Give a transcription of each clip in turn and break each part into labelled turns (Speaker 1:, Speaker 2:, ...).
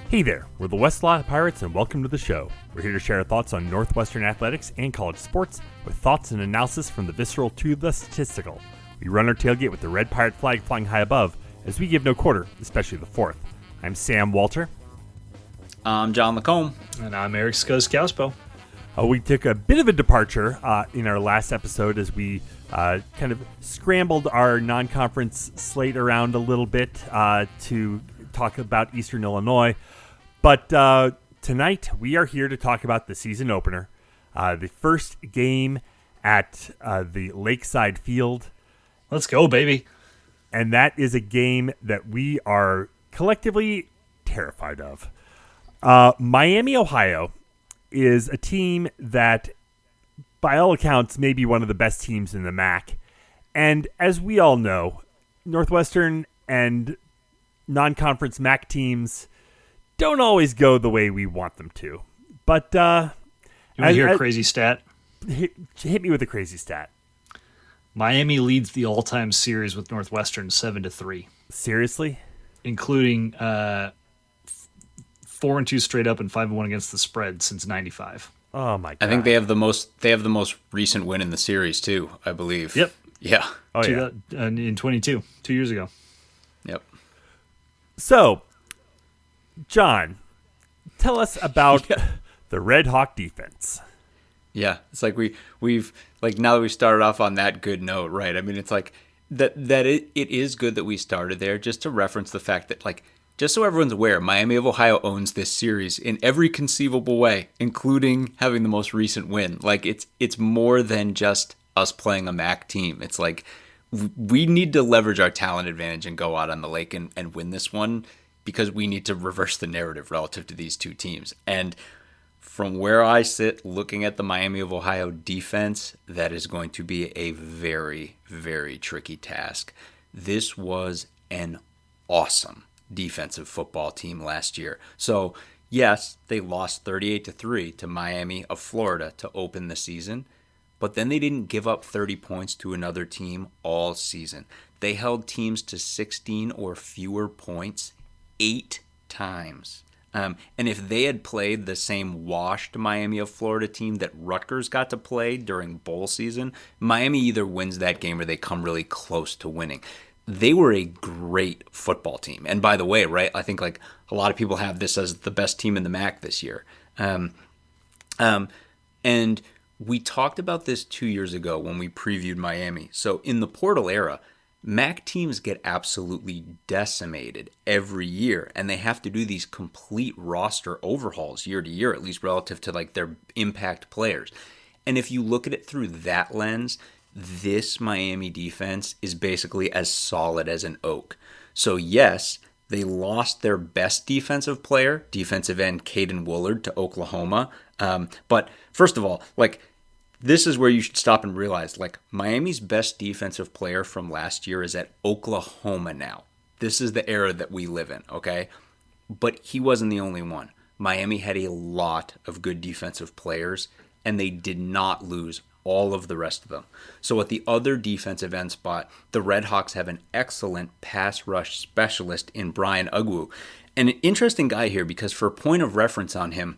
Speaker 1: Hey there, we're the Westlaw Pirates and welcome to the show. We're here to share our thoughts on Northwestern athletics and college sports with thoughts and analysis from the visceral to the statistical. We run our tailgate with the red pirate flag flying high above as we give no quarter, especially the fourth. I'm Sam Walter.
Speaker 2: I'm John Lacombe.
Speaker 3: And I'm Eric Skoskauspo.
Speaker 1: We took a bit of a departure in our last episode as we kind of scrambled our non-conference slate around a little bit to talk about Eastern Illinois. But tonight we are here to talk about the season opener, the first game at the Lakeside Field.
Speaker 3: Let's go, baby.
Speaker 1: And that is a game that we are collectively terrified of. Miami, Ohio is a team that, by all accounts, may be one of the best teams in the MAC. And as we all know, Northwestern and non-conference MAC teams don't always go the way we want them to. But
Speaker 3: you want to hear a crazy stat?
Speaker 1: Hit me with a crazy stat.
Speaker 3: Miami leads the all-time series with Northwestern 7-3.
Speaker 1: Seriously?
Speaker 3: Including 4-2 straight up and 5-1 against the spread since '95.
Speaker 1: Oh my god!
Speaker 2: I think they have the most recent win in the series too, I believe.
Speaker 3: Yep.
Speaker 2: Yeah.
Speaker 1: Oh yeah.
Speaker 3: In 22, 2 years ago.
Speaker 2: Yep.
Speaker 1: So, John, tell us about the Red Hawk defense.
Speaker 2: Yeah, it's like we've now that we started off on that good note, right? I mean, it's like that it is good that we started there, just to reference the fact that, like, just so everyone's aware, Miami of Ohio owns this series in every conceivable way, including having the most recent win. Like, it's more than just us playing a MAC team. It's like we need to leverage our talent advantage and go out on the lake and win this one, because we need to reverse the narrative relative to these two teams. And from where I sit, looking at the Miami of Ohio defense, that is going to be a very, very tricky task. This was an awesome defensive football team last year. So, yes, they lost 38-3 to Miami of Florida to open the season, but then they didn't give up 30 points to another team all season. They held teams to 16 or fewer points 8 times. And if they had played the same washed Miami of Florida team that Rutgers got to play during bowl season, Miami either wins that game or they come really close to winning. They were a great football team. And by the way, right, I think like a lot of people have this as the best team in the MAC this year. And we talked about this 2 years ago when we previewed Miami. So in the portal era, MAC teams get absolutely decimated every year, and they have to do these complete roster overhauls year to year, at least relative to like their impact players. And if you look at it through that lens, this Miami defense is basically as solid as an oak. So yes, they lost their best defensive player, defensive end Caden Woolard, to Oklahoma. But first of all, like, this is where you should stop and realize, like, Miami's best defensive player from last year is at Oklahoma now. This is the era that we live in, okay? But he wasn't the only one. Miami had a lot of good defensive players, and they did not lose all of the rest of them. So at the other defensive end spot, the Red Hawks have an excellent pass rush specialist in Brian Ugwu. And an interesting guy here, because for a point of reference on him,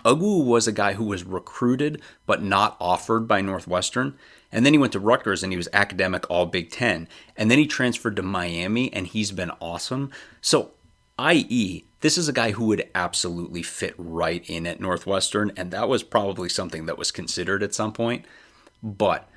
Speaker 2: Ugwu was a guy who was recruited but not offered by Northwestern. And then he went to Rutgers and he was academic all Big Ten. And then he transferred to Miami and he's been awesome. So, i.e., this is a guy who would absolutely fit right in at Northwestern. And that was probably something that was considered at some point. But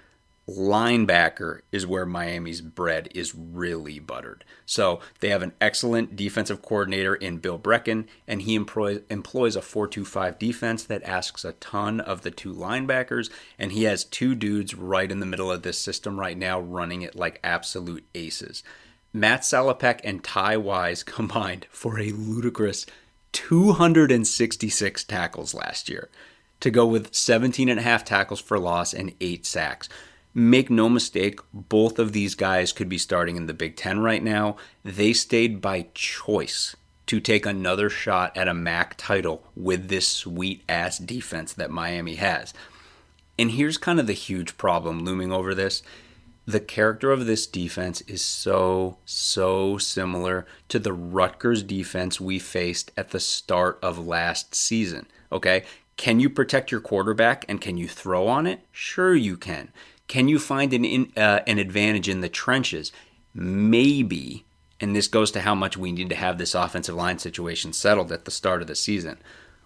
Speaker 2: linebacker is where Miami's bread is really buttered. So they have an excellent defensive coordinator in Bill Brecken, and he employs a 4-2-5 defense that asks a ton of the two linebackers, and he has two dudes right in the middle of this system right now running it like absolute aces. Matt Salopek and Ty Wise combined for a ludicrous 266 tackles last year, to go with 17.5 tackles for loss and 8 sacks. Make no mistake, both of these guys could be starting in the Big Ten right now. They stayed by choice to take another shot at a MAC title with this sweet-ass defense that Miami has. And here's kind of the huge problem looming over this. The character of this defense is so similar to the Rutgers defense we faced at the start of last season. Okay? Can you protect your quarterback and can you throw on it? Sure, you can. Can you find an advantage in the trenches? Maybe. And this goes to how much we need to have this offensive line situation settled at the start of the season.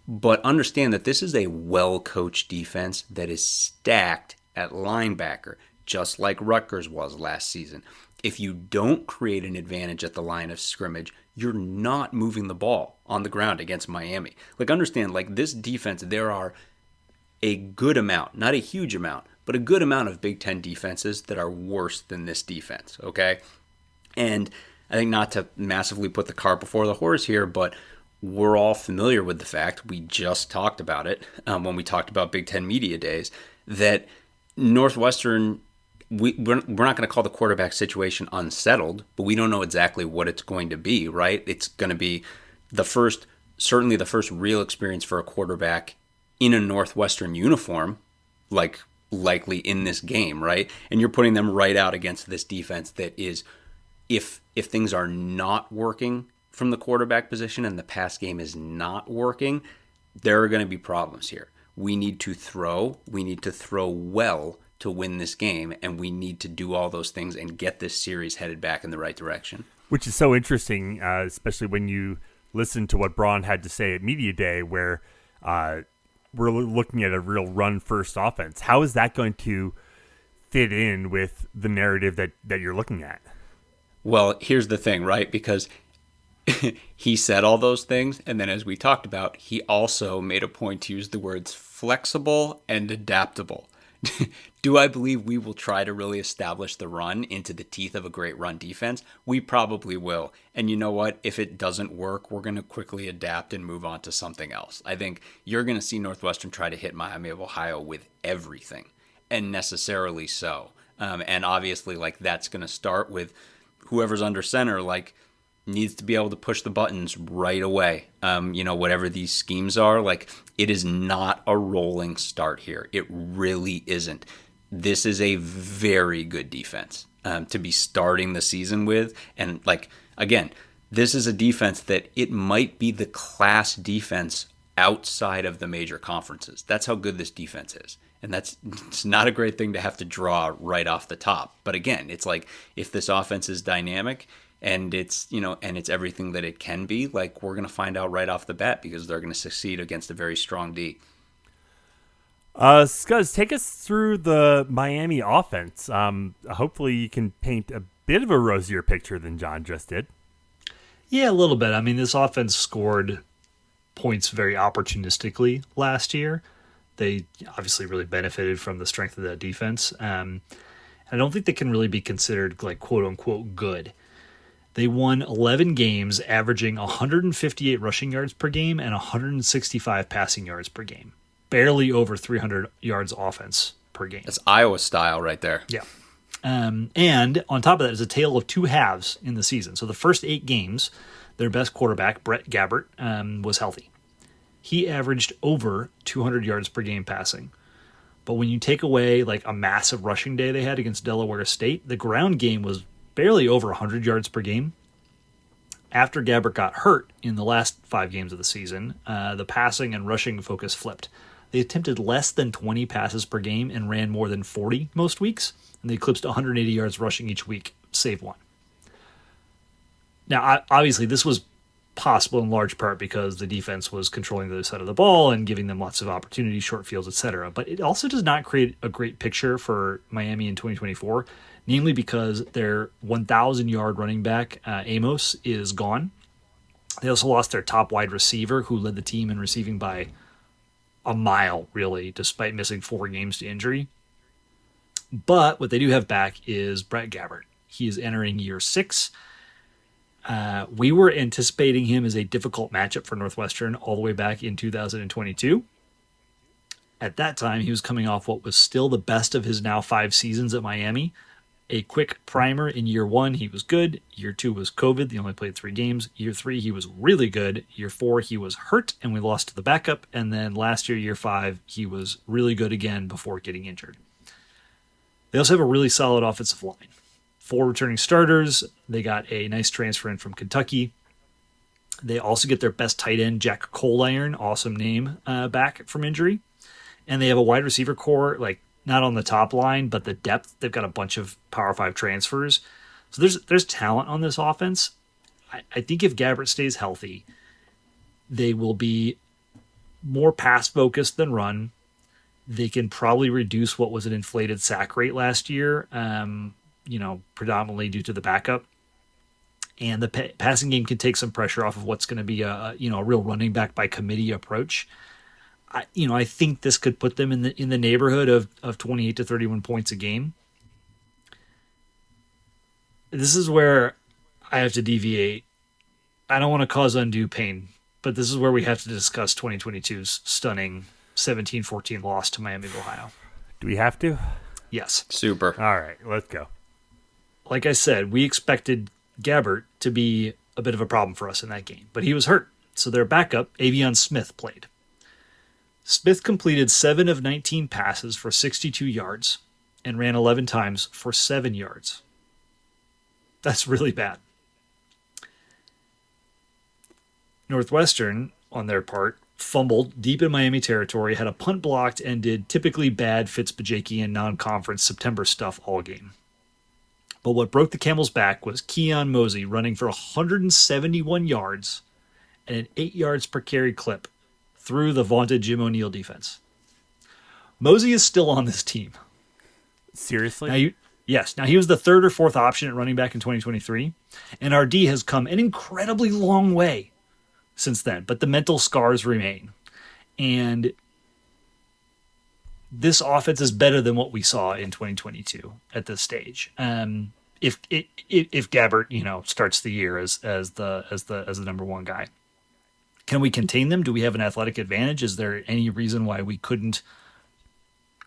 Speaker 2: But understand that this is a well-coached defense that is stacked at linebacker, just like Rutgers was last season. If you don't create an advantage at the line of scrimmage, you're not moving the ball on the ground against Miami. Like, understand, like, this defense, there are a good amount, not a huge amount, but a good amount of Big Ten defenses that are worse than this defense, okay? And I think, not to massively put the cart before the horse here, but we're all familiar with the fact, we just talked about it when we talked about Big Ten Media Days, that Northwestern, we're not going to call the quarterback situation unsettled, but we don't know exactly what it's going to be, right? It's going to be certainly the first real experience for a quarterback in a Northwestern uniform, like likely in this game, right? And you're putting them right out against this defense that is, if things are not working from the quarterback position and the pass game is not working, there are going to be problems here. We need to throw well to win this game, and we need to do all those things and get this series headed back in the right direction.
Speaker 1: Which is so interesting, especially when you listen to what Braun had to say at Media Day, where we're looking at a real run-first offense. How is that going to fit in with the narrative that you're looking at?
Speaker 2: Well, here's the thing, right? Because he said all those things, and then as we talked about, he also made a point to use the words flexible and adaptable. Do I believe we will try to really establish the run into the teeth of a great run defense? We probably will. And you know what? If it doesn't work, we're going to quickly adapt and move on to something else. I think you're going to see Northwestern try to hit Miami of Ohio with everything, and necessarily so. And obviously, like, that's going to start with whoever's under center, like, needs to be able to push the buttons right away. Whatever these schemes are, like, it is not a rolling start here. It really isn't. This is a very good defense to be starting the season with. And, like, again, this is a defense that it might be the class defense outside of the major conferences. That's how good this defense is. And it's not a great thing to have to draw right off the top. But again, it's like, if this offense is dynamic and it's everything that it can be, like, we're going to find out right off the bat, because they're going to succeed against a very strong D.
Speaker 1: Scuzz, take us through the Miami offense. Hopefully you can paint a bit of a rosier picture than John just did.
Speaker 3: Yeah, a little bit. I mean, this offense scored points very opportunistically last year. They obviously really benefited from the strength of that defense. I don't think they can really be considered, like, quote-unquote good. They won 11 games, averaging 158 rushing yards per game and 165 passing yards per game. Barely over 300 yards offense per game.
Speaker 2: That's Iowa style right there.
Speaker 3: Yeah. And on top of that is a tale of two halves in the season. So the first 8 games, their best quarterback, Brett Gabbert, was healthy. He averaged over 200 yards per game passing. But when you take away, like, a massive rushing day they had against Delaware State, the ground game was barely over 100 yards per game. After Gabbert got hurt in the last 5 games of the season, the passing and rushing focus flipped. They attempted less than 20 passes per game and ran more than 40 most weeks, and they eclipsed 180 yards rushing each week, save one. Now, obviously, this was possible in large part because the defense was controlling the other side of the ball and giving them lots of opportunities, short fields, etc. But it also does not create a great picture for Miami in 2024, namely because their 1,000-yard running back, Amos, is gone. They also lost their top wide receiver, who led the team in receiving by a mile, really, despite missing 4 games to injury. But what they do have back is Brett Gabbert. He is entering year 6. We were anticipating him as a difficult matchup for Northwestern all the way back in 2022. At that time, he was coming off what was still the best of his now 5 seasons at Miami. A quick primer in year 1, he was good. Year 2 was COVID. They only played 3 games. Year 3, he was really good. Year 4, he was hurt, and we lost to the backup. And then last year, year 5, he was really good again before getting injured. They also have a really solid offensive line. 4 returning starters. They got a nice transfer in from Kentucky. They also get their best tight end, Jack Coliron, awesome name, back from injury. And they have a wide receiver core, like not on the top line, but the depth. They've got a bunch of Power 5 transfers. So there's talent on this offense. I think if Gabbert stays healthy, they will be more pass focused than run. They can probably reduce what was an inflated sack rate last year, predominantly due to the backup. And the passing game can take some pressure off of what's going to be a real running back by committee approach. I think this could put them in the neighborhood of 28 to 31 points a game. This is where I have to deviate. I don't want to cause undue pain, but this is where we have to discuss 2022's stunning 17-14 loss to Miami of Ohio.
Speaker 1: Do we have to?
Speaker 3: Yes.
Speaker 2: Super.
Speaker 1: All right, let's go.
Speaker 3: Like I said, we expected Gabbert to be a bit of a problem for us in that game, but he was hurt. So their backup, Avion Smith, played. Smith completed 7 of 19 passes for 62 yards and ran 11 times for 7 yards. That's really bad. Northwestern, on their part, fumbled deep in Miami territory, had a punt blocked, and did typically bad Fitzpatrickian non-conference September stuff all game. But what broke the camel's back was Keon Mosey running for 171 yards and an 8 yards per carry clip through the vaunted Jim O'Neill defense. Mosey is still on this team.
Speaker 1: Seriously?
Speaker 3: Now, he was the 3rd or 4th option at running back in 2023, and RD has come an incredibly long way since then, but the mental scars remain. And this offense is better than what we saw in 2022 at this stage. If Gabbert, starts the year as the number one guy, can we contain them? Do we have an athletic advantage? Is there any reason why we couldn't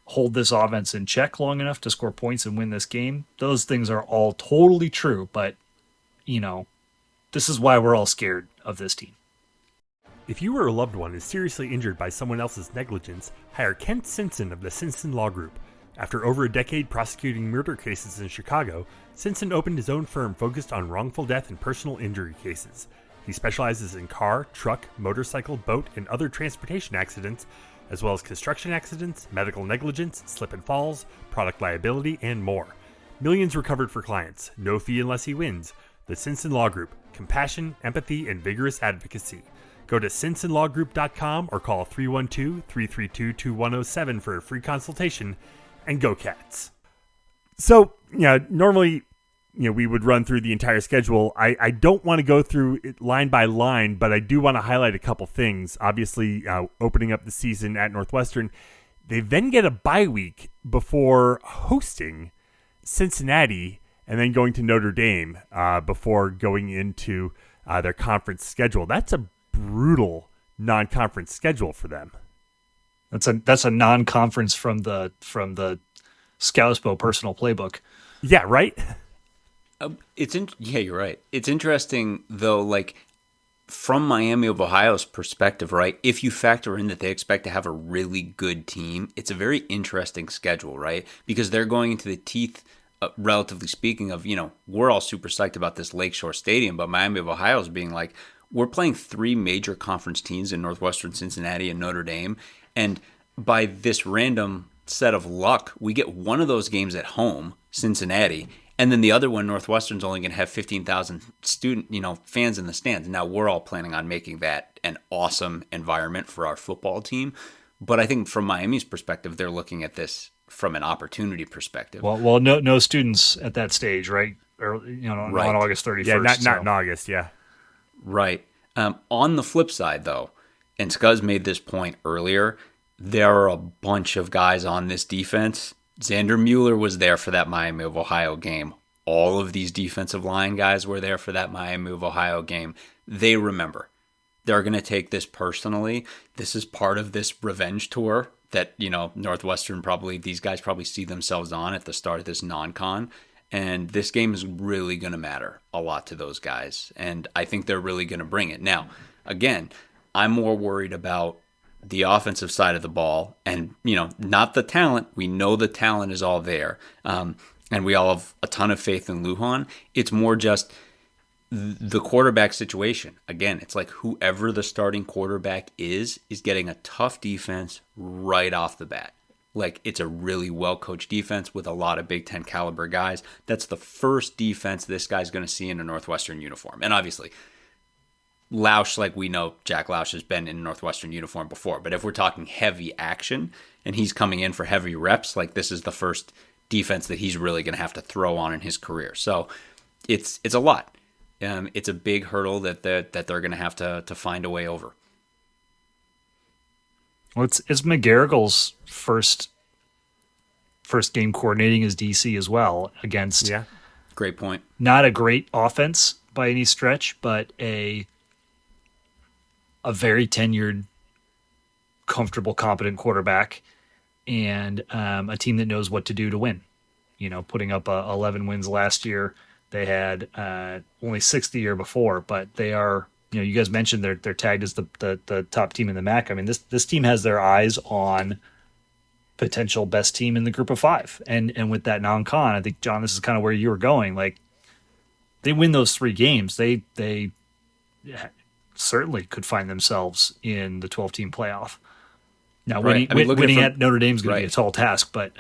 Speaker 3: hold this offense in check long enough to score points and win this game? Those things are all totally true, but this is why we're all scared of this team.
Speaker 1: If you or a loved one is seriously injured by someone else's negligence, hire Kent Simpson of the Simpson Law Group. After over a decade prosecuting murder cases in Chicago, Simpson opened his own firm focused on wrongful death and personal injury cases. He specializes in car, truck, motorcycle, boat, and other transportation accidents, as well as construction accidents, medical negligence, slip and falls, product liability, and more. Millions recovered for clients. No fee unless he wins. The Simpson Law Group. Compassion, empathy, and vigorous advocacy. Go to simpsonlawgroup.com or call 312-332-2107 for a free consultation, and go Cats. So, normally, we would run through the entire schedule. I don't want to go through it line by line, but I do want to highlight a couple things. Obviously, opening up the season at Northwestern, they then get a bye week before hosting Cincinnati and then going to Notre Dame before going into their conference schedule. That's a brutal non-conference schedule for them.
Speaker 3: That's a non-conference from the Scouspo personal playbook.
Speaker 1: Yeah, right.
Speaker 2: You're right. It's interesting though, from Miami of Ohio's perspective, right? If you factor in that they expect to have a really good team, it's a very interesting schedule, right? Because they're going into the teeth, relatively speaking, of we're all super psyched about this Lakeshore Stadium, but Miami of Ohio is being like, we're playing 3 major conference teams in Northwestern, Cincinnati, and Notre Dame. And by this random set of luck, we get one of those games at home, Cincinnati, and then the other one, Northwestern's only going to have 15,000 fans in the stands. Now, we're all planning on making that an awesome environment for our football team. But I think from Miami's perspective, they're looking at this from an opportunity perspective.
Speaker 3: Well, no students at that stage, right? Or
Speaker 2: right.
Speaker 3: On August 31st.
Speaker 1: Yeah, not in August, yeah.
Speaker 2: Right. On the flip side, though, and Scuzz made this point earlier, there are a bunch of guys on this defense. Xander Mueller was there for that Miami of Ohio game. All of these defensive line guys were there for that Miami of Ohio game. They remember. They're going to take this personally. This is part of this revenge tour that, Northwestern these guys probably see themselves on at the start of this non-con. And this game is really going to matter a lot to those guys. And I think they're really going to bring it. Now, again, I'm more worried about the offensive side of the ball, and not the talent. We know the talent is all there, and we all have a ton of faith in Lujan. It's more just the quarterback situation. Again, it's like whoever the starting quarterback is getting a tough defense right off the bat. Like, it's a really well-coached defense with a lot of Big Ten caliber guys. That's the first defense this guy's going to see in a Northwestern uniform. And obviously, Lausch, like we know, Jack Lausch has been in a Northwestern uniform before. But if we're talking heavy action and he's coming in for heavy reps, like, this is the first defense that he's really going to have to throw on in his career. So it's a lot. It's a big hurdle that they're going to have to find a way over.
Speaker 3: Well, it's McGarrigle's first game coordinating as DC as well, against
Speaker 2: Great point.
Speaker 3: Not a great offense by any stretch, but a very tenured, comfortable, competent quarterback, and a team that knows what to do to win. Putting up 11 wins last year. They had only 6 the year before, but they are. You guys mentioned they're tagged as the top team in the MAC. I mean, this team has their eyes on potential best team in the group of 5. And with that non-con, I think, John, this is kind of where you were going. Like, they win those 3 games, they certainly could find themselves in the 12-team playoff. Now,
Speaker 2: right.
Speaker 3: winning at Notre Dame is going to be a tall task, but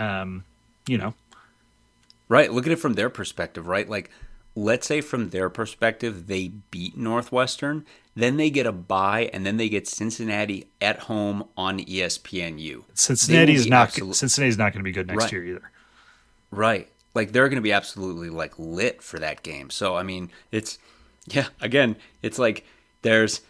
Speaker 2: Right. Look at it from their perspective, right? Like, let's say from their perspective, they beat Northwestern, then they get a bye, and then they get Cincinnati at home on ESPNU.
Speaker 3: Cincinnati's not going to be good next year either.
Speaker 2: Right. Like, they're going to be absolutely, like, lit for that game. So, I mean, it's like there's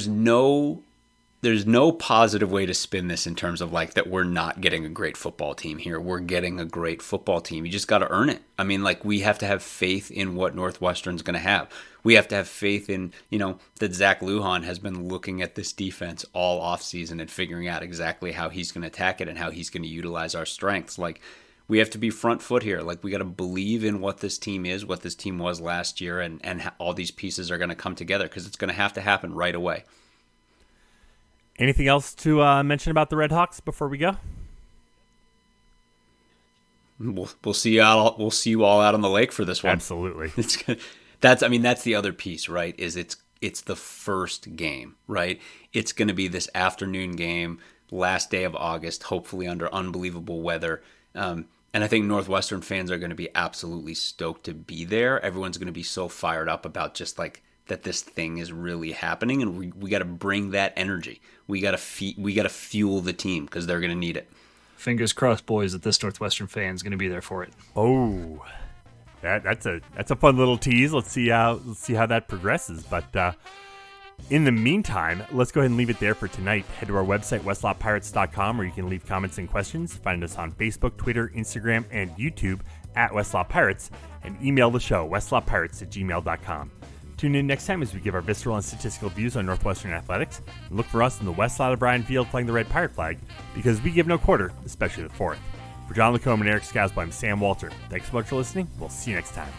Speaker 2: no positive way to spin this in terms of, like, that we're not getting a great football team here. We're getting a great football team. You just got to earn it. I mean, like, we have to have faith in what Northwestern's going to have. We have to have faith in, that Zach Lujan has been looking at this defense all offseason and figuring out exactly how he's going to attack it and how he's going to utilize our strengths. Like, we have to be front foot here. Like, we got to believe in what this team is, what this team was last year, and all these pieces are going to come together, because it's going to have to happen right away.
Speaker 1: Anything else to mention about the Red Hawks before we go?
Speaker 2: We'll see you all. We'll see you all out on the lake for this one.
Speaker 1: Absolutely.
Speaker 2: That's the other piece, right? Is it's the first game, right? It's going to be this afternoon game, last day of August, hopefully under unbelievable weather. And I think Northwestern fans are going to be absolutely stoked to be there. Everyone's going to be so fired up about just like that this thing is really happening, and we got to bring that energy. We got to fuel the team, because they're going to need it.
Speaker 3: Fingers crossed, boys, that this Northwestern fan is going to be there for it.
Speaker 1: Oh, that's a fun little tease. Let's see how that progresses. But in the meantime, let's go ahead and leave it there for tonight. Head to our website, westlottpirates.com, where you can leave comments and questions. Find us on Facebook, Twitter, Instagram, and YouTube at Westlot Pirates, and email the show, westlottpirates@gmail.com. Tune in next time as we give our visceral and statistical views on Northwestern athletics, and look for us in the west lot of Bryan Field flying the red pirate flag, because we give no quarter, especially the fourth. For John Lacombe and Eric Skasby, I'm Sam Walter. Thanks so much for listening. We'll see you next time.